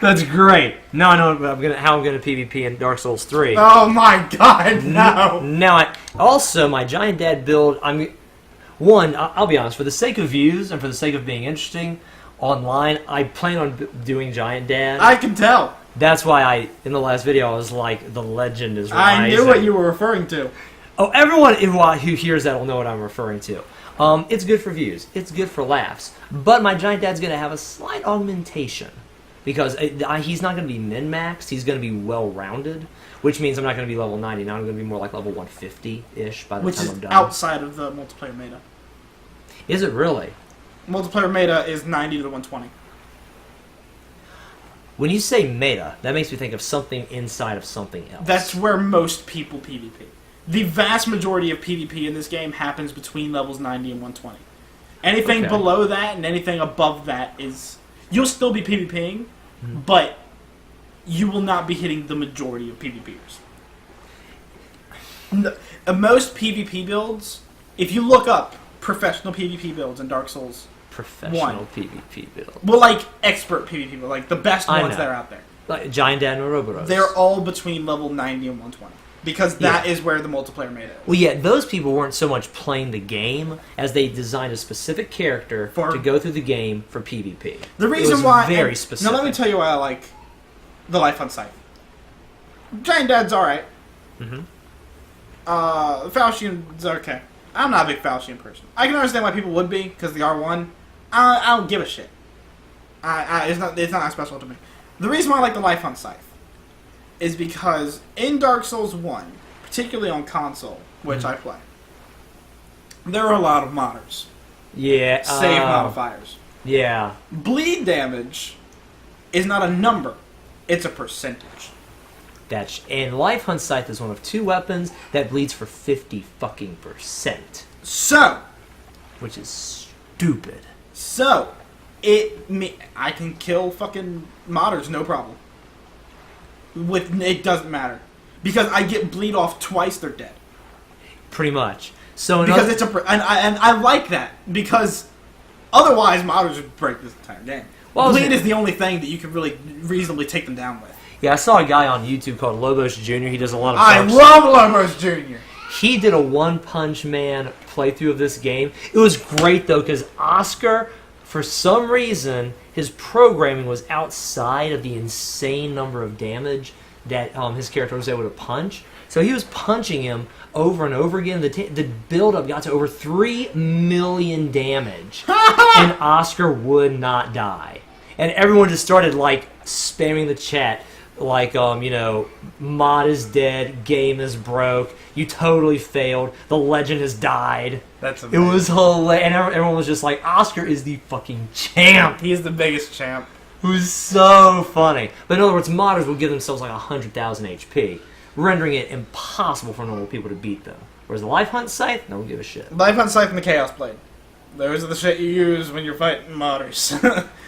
That's great. Now I know how I'm gonna PvP in Dark Souls 3. Oh my god, no! Now, my Giant Dad build, I'll be honest, for the sake of views and for the sake of being interesting online, I plan on doing Giant Dad. I can tell. That's why in the last video, I was like, the legend is rising. I knew what you were referring to. Oh, everyone who hears that will know what I'm referring to. It's good for views. It's good for laughs. But my Giant Dad's going to have a slight augmentation. Because he's not going to be min-maxed. He's going to be well-rounded. Which means I'm not going to be level 90. Now I'm going to be more like level 150-ish by the time I'm done. Which is outside of the multiplayer meta. Is it really? Multiplayer meta is 90 to 120. When you say meta, that makes me think of something inside of something else. That's where most people PvP. The vast majority of PvP in this game happens between levels 90 and 120. Anything Okay. below that and anything above that is... You'll still be PvPing, but you will not be hitting the majority of PvPers. Most PvP builds, if you look up professional PvP builds in Dark Souls... Professional PvP build. Well, like, expert PvP builds, like the best I ones know. that are out there. Like Giant Dad and Ouroboros. They're all between level 90 and 120. Because that is where the multiplayer meta is. Well, yeah, those people weren't so much playing the game as they designed a specific character to go through the game for PvP. The reason why... very specific. Now, let me tell you why I like the Life on Scythe. Giant Dad's alright. Mm-hmm. Falchian's okay. I'm not a big Falchian person. I can understand why people would be, because the R1, I don't give a shit. It's not that special to me. The reason why I like the Life on Scythe is because in Dark Souls 1, particularly on console, which I play, there are a lot of modders. Yeah. Save modifiers. Yeah. Bleed damage is not a number, it's a percentage. And Life Hunt Scythe is one of 2 weapons that bleeds for 50%. So, Which is stupid. So, I can kill fucking modders, no problem. It doesn't matter. Because I get bleed off twice, they're dead. Pretty much. So Because it's and I like that, because otherwise modders would break this entire game. Well, bleed is the only thing that you can really reasonably take them down with. Yeah, I saw a guy on YouTube called Lobos Jr. He does a lot of I love Lobos Jr. He did a One Punch Man playthrough of this game. It was great, though, because Oscar, for some reason, his programming was outside of the insane number of damage that his character was able to punch. So he was punching him over and over again. The build-up got to over 3 million damage, and Oscar would not die. And everyone just started, like, spamming the chat. Like, mod is dead, game is broke, you totally failed, the legend has died. That's amazing. It was hilarious, and everyone was just like, Oscar is the fucking champ. He is the biggest champ. It was so funny. But in other words, modders will give themselves like 100,000 HP, rendering it impossible for normal people to beat them. Whereas the Life Hunt Scythe, no one give a shit. Life on Scythe and the Chaos Blade. Those are the shit you use when you're fighting modders.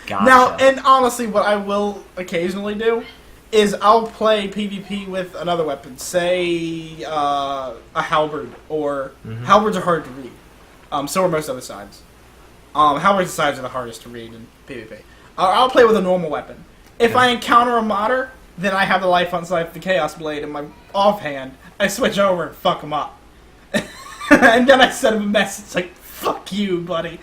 Gotcha. Now, and honestly, what I will occasionally do is I'll play PvP with another weapon, say a halberd, or halberds are hard to read. So are most other sides. Halberds sides are the hardest to read in PvP. I'll play with a normal weapon. If I encounter a modder, then I have the life on side of the Chaos Blade in my offhand. I switch over and fuck them up. And then I send him a message like, fuck you, buddy.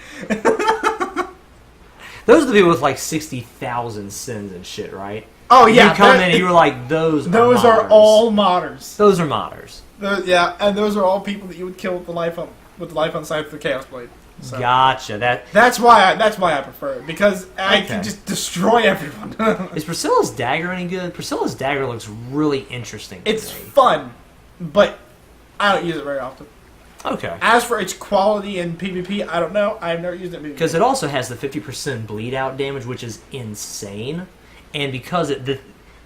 Those are the people with like 60,000 sins and shit, right? Oh yeah. You come in and you were like, those are all modders. Those are modders. Yeah, and those are all people that you would kill with the life on side of the Chaos Blade. So. Gotcha. That's why I prefer it, because I can just destroy everyone. Is Priscilla's dagger any good? Priscilla's dagger looks really interesting to It's me. fun, but I don't use it very often. Okay. As for its quality in PvP, I don't know. I've never used it in PvP. Because it also has the 50% bleed out damage, which is insane. And because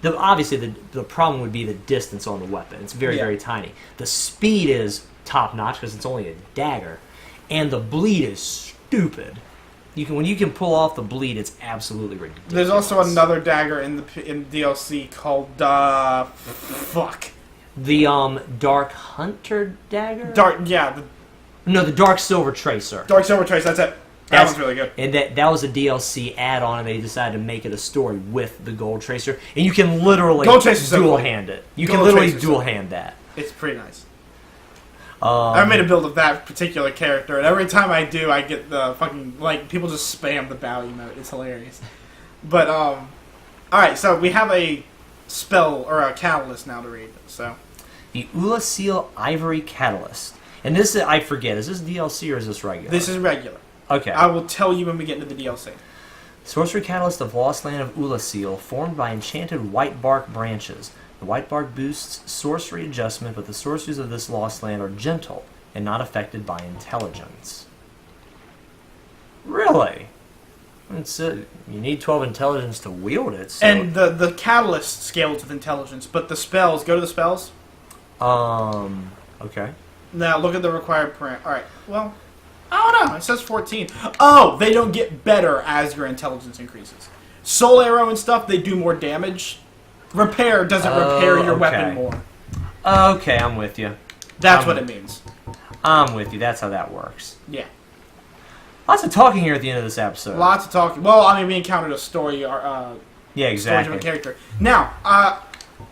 obviously the problem would be the distance on the weapon. It's very, very tiny. The speed is top notch because it's only a dagger. And the bleed is stupid. When you can pull off the bleed, it's absolutely ridiculous. There's also another dagger in DLC called fuck. The Dark Hunter dagger? The Dark Silver Tracer. Dark Silver Tracer, that's it. That one's really good. And that was a DLC add-on, and they decided to make it a story with the Gold Tracer. And you can literally dual-hand it. You can literally dual-hand that. It's pretty nice. I made a build of that particular character, and every time I do, I get the fucking, like, people just spam the bow emote. It's hilarious. But, alright, so we have a spell, or a catalyst now to read, so. The Ulasil Ivory Catalyst. And this is, I forget, is this DLC or is this regular? This is regular. Okay. I will tell you when we get into the DLC. Sorcery Catalyst of Lost Land of Ulasil, formed by enchanted white bark branches. The white bark boosts sorcery adjustment, but the sorceries of this lost land are gentle and not affected by intelligence. Really? You need 12 intelligence to wield it. So. And the catalyst scales with intelligence, but the spells, go to the spells. Okay. Now look at the required parameter. Alright, well, I don't know. It says 14. Oh, they don't get better as your intelligence increases. Soul Arrow and stuff, they do more damage. Repair doesn't repair your weapon more. Okay, I'm with you. That's what it means. I'm with you. That's how that works. Yeah. Lots of talking here at the end of this episode. Lots of talking. Well, I mean, we encountered a story. Yeah, exactly. Story-driven character. Now,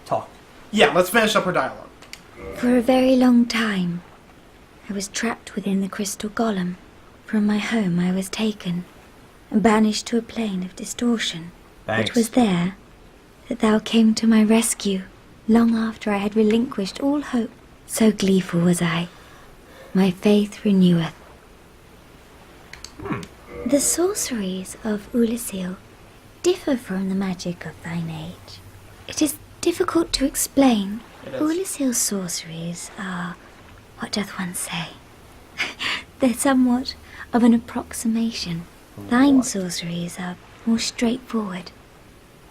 talk. Yeah, let's finish up our dialogue. For a very long time, I was trapped within the crystal golem. From my home I was taken and banished to a plane of distortion. Thanks. It was there that thou came to my rescue, long after I had relinquished all hope. So gleeful was I. My faith reneweth. The sorceries of Ulasil differ from the magic of thine age. It is difficult to explain. Ulasil's sorceries are, what doth one say? They're somewhat of an approximation. Thine sorceries are more straightforward,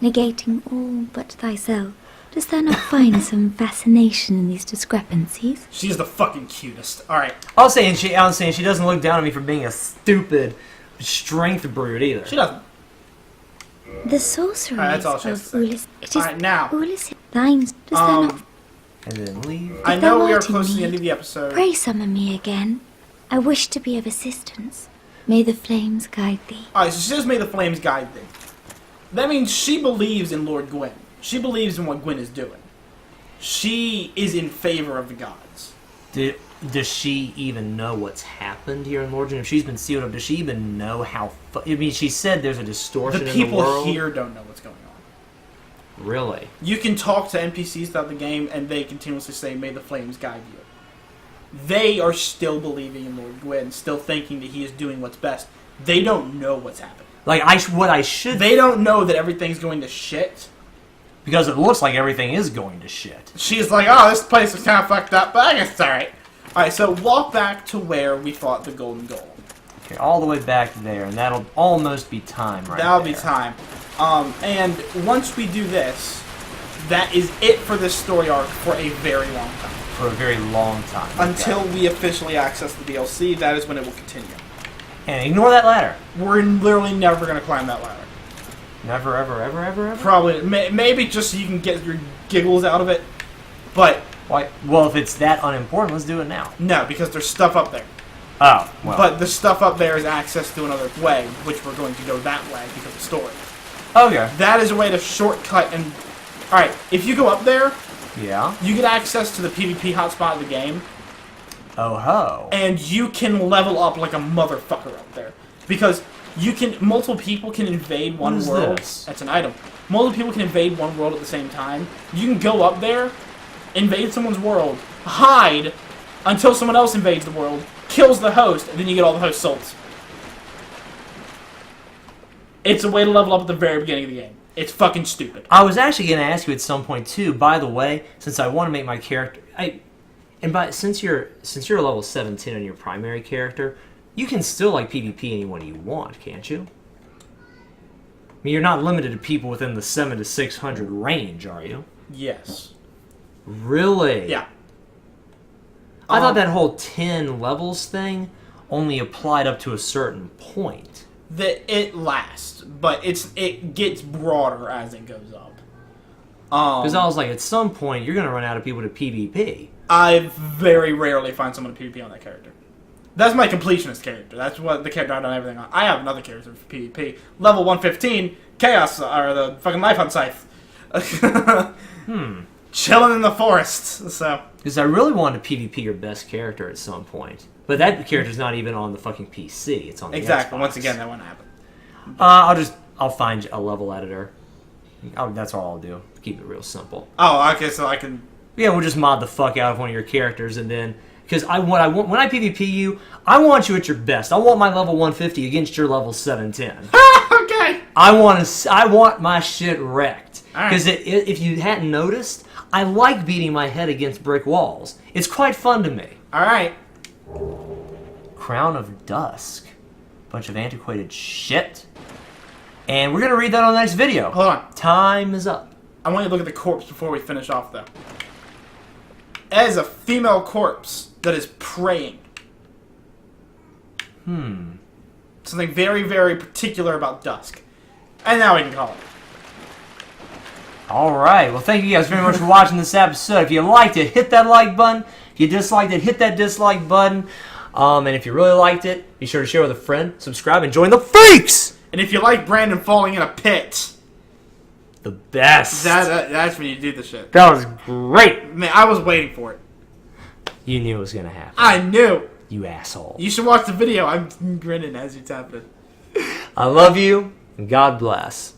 negating all but thyself. Dost thou not find some fascination in these discrepancies? She's the fucking cutest. Alright. I was saying she doesn't look down on me for being a stupid strength brute either. She doesn't. The sorceries that's all she of has to say. Ulasil. It is Alright, now. Ulasil. Thine. Dost thou not? And then leave. I If know thou we are art in close to the need, end of the episode. Pray summon me again. I wish to be of assistance. May the flames guide thee. Alright, so she just made the flames guide thee. That means she believes in Lord Gwyn. She believes in what Gwyn is doing. She is in favor of the gods. Does she even know what's happened here in Lord? If she's been sealed up, does she even know how... I mean, she said there's a distortion in the world. The people here don't know what's going on. Really? You can talk to NPCs throughout the game, and they continuously say, may the flames guide you. They are still believing in Lord Gwyn, still thinking that he is doing what's best. They don't know what's happening. Like, what I should... They don't know that everything's going to shit. Because it looks like everything is going to shit. She's like, oh, this place is kind of fucked up, but I guess it's alright. Alright, so walk back to where we fought the Golden Golem. Okay, all the way back there, and that'll almost be time right That'll be time. And once we do this, that is it for this story arc for a very long time. For a very long time. Until we officially access the DLC, that is when it will continue. And ignore that ladder. We're literally never going to climb that ladder. Never, ever, ever, ever, ever? Probably. Maybe just so you can get your giggles out of it. But... Why? Well, if it's that unimportant, let's do it now. No, because there's stuff up there. Oh, well. But the stuff up there is access to another way, which we're going to go that way because of story. Okay. That is a way to shortcut and... Alright, if you go up there, Yeah. you get access to the PvP hotspot of the game, Oh ho. and you can level up like a motherfucker up there. Because multiple people can invade one What is world. this? That's an item. Multiple people can invade one world at the same time. You can go up there, invade someone's world, hide until someone else invades the world, kills the host, and then you get all the host souls. It's a way to level up at the very beginning of the game. It's fucking stupid. I was actually going to ask you at some point too. By the way, since I want to make my character, since you're a level 17 on your primary character, you can still like PvP anyone you want, can't you? I mean, you're not limited to people within the 700 to 600 range, are you? Yes. Really? Yeah. I thought that whole 10 levels thing only applied up to a certain point. It lasts, but it gets broader as it goes up. Because I was like, at some point, you're going to run out of people to PvP. I very rarely find someone to PvP on that character. That's my completionist character. That's what the character I've done everything on. I have another character for PvP. Level 115, Chaos, or the fucking Life on Scythe. Chilling in the forest, so... Because I really wanted to PvP your best character at some point. But that character's not even on the fucking PC. It's on the Exactly. Xbox. Once again, that won't happen. I'll find a level editor. That's all I'll do. Keep it real simple. Oh, okay, so I can... Yeah, we'll just mod the fuck out of one of your characters, and then... Because when I PvP you, I want you at your best. I want my level 150 against your level 710. Okay! I want my shit wrecked. Alright. Because if you hadn't noticed, I like beating my head against brick walls. It's quite fun to me. Alright. Crown of Dusk. Bunch of antiquated shit. And we're going to read that on the next video. Hold on. Time is up. I want you to look at the corpse before we finish off, though. It is a female corpse that is praying. Something very, very particular about Dusk. And now we can call it. Alright, well thank you guys very much for watching this episode. If you liked it, hit that like button. If you disliked it, hit that dislike button. And if you really liked it, be sure to share with a friend, subscribe, and join the freaks! And if you like Brandon falling in a pit, The best. that's when you do the shit. That was great. Man, I was waiting for it. You knew it was going to happen. I knew. You asshole. You should watch the video. I'm grinning as you tap it. I love you, and God bless.